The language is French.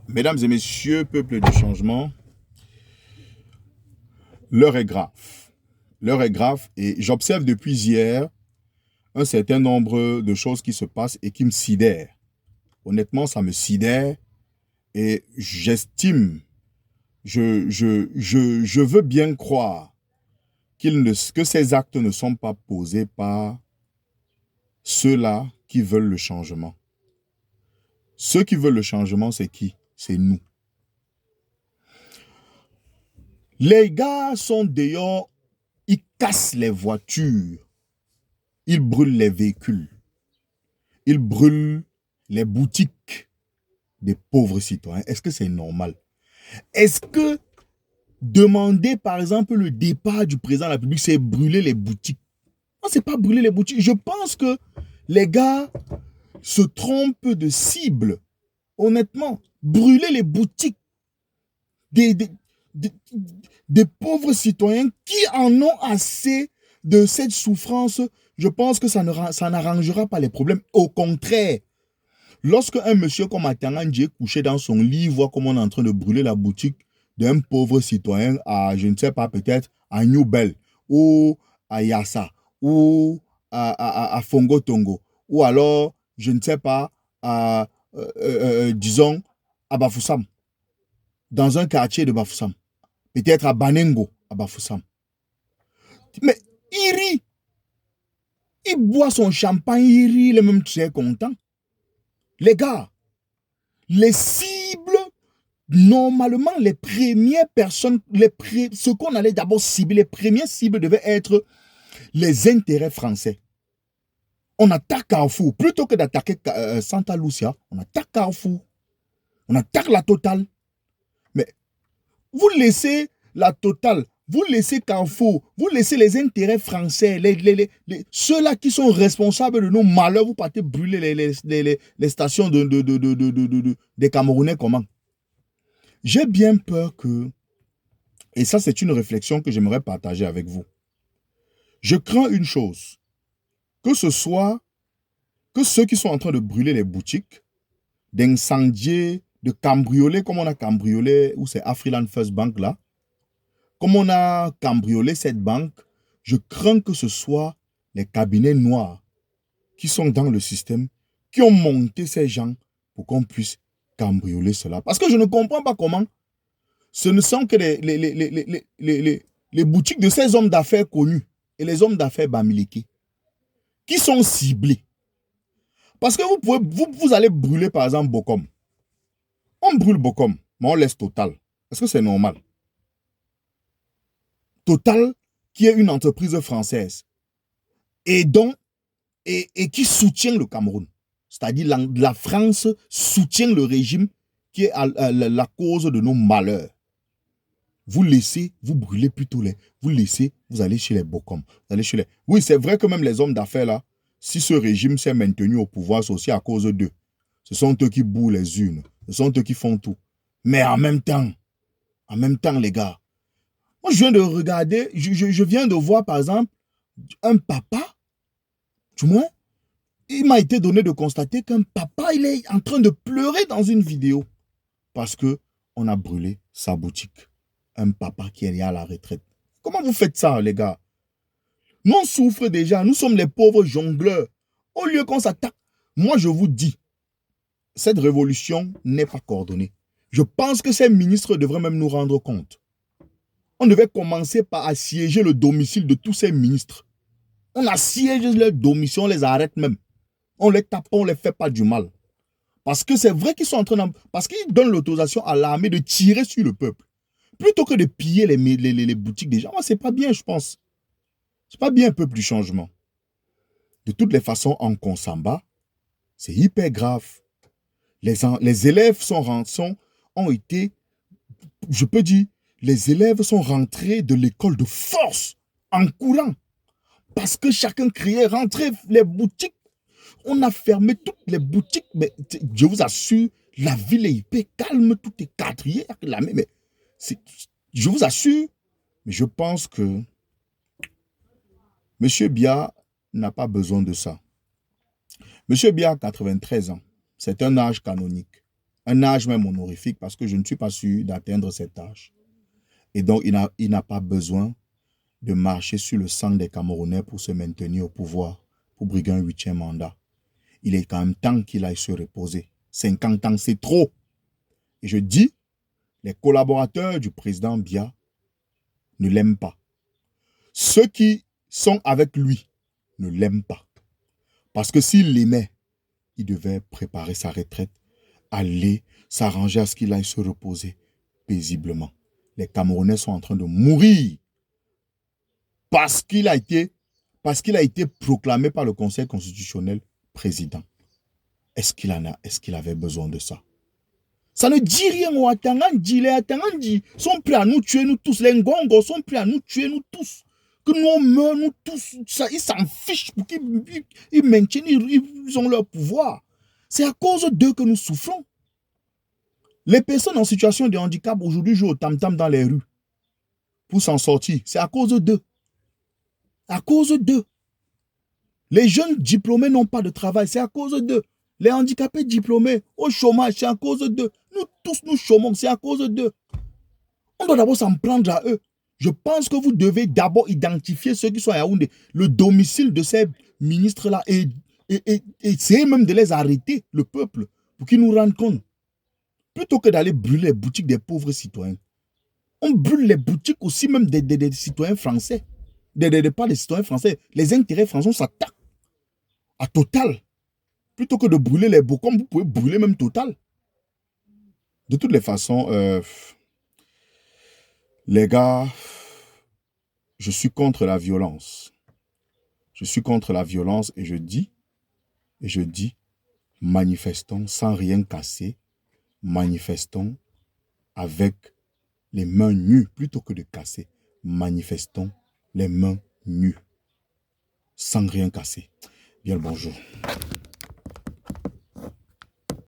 Mesdames et messieurs, peuple du changement, l'heure est grave. L'heure est grave et j'observe depuis hier un certain nombre de choses qui se passent et qui me sidèrent. Honnêtement, ça me sidère et j'estime, je veux bien croire que ces actes ne sont pas posés par ceux-là qui veulent le changement. Ceux qui veulent le changement, c'est qui? C'est nous. Les gars sont dehors, ils cassent les voitures, ils brûlent les véhicules, ils brûlent les boutiques des pauvres citoyens. Est-ce que c'est normal? Est-ce que demander, par exemple, le départ du président de la République, c'est brûler les boutiques? Non, c'est pas brûler les boutiques. Je pense que les gars se trompent de cible. Honnêtement, brûler les boutiques des, des, des, des pauvres citoyens qui en ont assez de cette souffrance, je pense que ça n'arrangera pas les problèmes. Au contraire, lorsque un monsieur comme Atangandji est couché dans son lit, voit comment on est en train de brûler la boutique d'un pauvre citoyen à, je ne sais pas, peut-être à New Bell, ou à Yassa, ou à Fongo Tongo, ou alors, je ne sais pas, à, disons, à Bafoussam, dans un quartier de Bafoussam, peut-être à Banengo, à Bafoussam. Mais il rit, il boit son champagne, il rit, il est même très content. Les gars, les cibles, normalement, les premières personnes, ce qu'on allait d'abord cibler, les premières cibles devaient être les intérêts français. On attaque Carrefour, plutôt que d'attaquer Santa Lucia, on attaque Carrefour, on attaque la Total. Mais vous laissez la Total, vous laissez Carrefour, vous laissez les intérêts français, ceux-là qui sont responsables de nos malheurs, vous partez brûler les stations des Camerounais comment? J'ai bien peur que, et ça c'est une réflexion que j'aimerais partager avec vous, je crains une chose, que ce soit que ceux qui sont en train de brûler les boutiques, d'incendier, de cambrioler comme on a cambriolé, ou c'est Afriland First Bank là, comme on a cambriolé cette banque, je crains que ce soit les cabinets noirs qui sont dans le système, qui ont monté ces gens pour qu'on puisse cambrioler cela. Parce que je ne comprends pas comment ce ne sont que les boutiques de ces hommes d'affaires connus et les hommes d'affaires bamileke qui sont ciblés. Parce que vous allez brûler par exemple Bokom. On brûle Bokom, mais on laisse Total. Est-ce que c'est normal? Total, qui est une entreprise française et, et qui soutient le Cameroun. C'est-à-dire la France soutient le régime qui est la cause de nos malheurs. Vous laissez, vous brûlez plutôt vous laissez, vous allez chez les Bokom. Vous allez chez les... Oui, c'est vrai que même les hommes d'affaires là, si ce régime s'est maintenu au pouvoir, c'est aussi à cause d'eux. Ce sont eux qui bouent les urnes. Ce sont eux qui font tout. Mais en même temps, les gars, moi je viens de regarder, je viens de voir par exemple un papa, du moins, il m'a été donné de constater qu'un papa, il est en train de pleurer dans une vidéo parce que on a brûlé sa boutique. Un papa qui est à la retraite. Comment vous faites ça, les gars? Nous, on souffre déjà. Nous sommes les pauvres jongleurs. Au lieu qu'on s'attaque, moi, je vous dis, cette révolution n'est pas coordonnée. Je pense que ces ministres devraient même nous rendre compte. On devait commencer par assiéger le domicile de tous ces ministres. On assiège leur domicile, on les arrête même. On les tape, on ne les fait pas du mal. Parce que c'est vrai qu'ils sont en train de... Parce qu'ils donnent l'autorisation à l'armée de tirer sur le peuple. Plutôt que de piller les boutiques des gens. C'est pas bien, je pense. C'est pas bien, peuple du changement. De toutes les façons, en Konsamba, c'est hyper grave. Les élèves ont été, je peux dire, les élèves sont rentrés de l'école de force, en courant. Parce que chacun criait, rentrez les boutiques. On a fermé toutes les boutiques, mais je vous assure, la ville est hyper calme, tout est quadrillé. Mais je vous assure, mais je pense que M. Biya n'a pas besoin de ça. M. Biya a 93 ans. C'est un âge canonique. un âge même honorifique, parce que je ne suis pas sûr d'atteindre cet âge. Et donc, il n'a pas besoin de marcher sur le sang des Camerounais pour se maintenir au pouvoir, pour briguer un 8e mandat. Il est quand même temps qu'il aille se reposer. 50 ans, c'est trop. Et je dis, les collaborateurs du président Biya ne l'aiment pas. Ceux qui sont avec lui ne l'aiment pas. Parce que s'il l'aimait, il devait préparer sa retraite, aller s'arranger à ce qu'il aille se reposer paisiblement. Les Camerounais sont en train de mourir parce qu'il a été proclamé par le Conseil constitutionnel président. Est-ce qu'il avait besoin de ça? Ça ne dit rien aux Atangandi. Les Atangandi sont prêts à nous tuer, nous tous. Les Ngongos sont prêts à nous tuer, nous tous. Que nous on meure, nous tous. Ça, ils s'en fichent pour qu'ils maintiennent, ils ont leur pouvoir. C'est à cause d'eux que nous souffrons. Les personnes en situation de handicap aujourd'hui jouent au tam-tam dans les rues pour s'en sortir. C'est à cause d'eux. À cause d'eux. Les jeunes diplômés n'ont pas de travail. C'est à cause d'eux. Les handicapés diplômés au chômage, c'est à cause d'eux. Nous tous, nous chômons, c'est à cause d'eux. On doit d'abord s'en prendre à eux. Je pense que vous devez d'abord identifier ceux qui sont à Yaoundé, le domicile de ces ministres-là, et essayer même de les arrêter, le peuple, pour qu'ils nous rendent compte. Plutôt que d'aller brûler les boutiques des pauvres citoyens. On brûle les boutiques aussi même des citoyens français. Pas des citoyens français. Les intérêts français, on s'attaque à Total. Plutôt que de brûler les bocaux, vous pouvez brûler même Total. De toutes les façons, les gars, je suis contre la violence. Je suis contre la violence et je dis, manifestons sans rien casser, manifestons avec les mains nues plutôt que de casser. Manifestons les mains nues, sans rien casser. Bien le bonjour.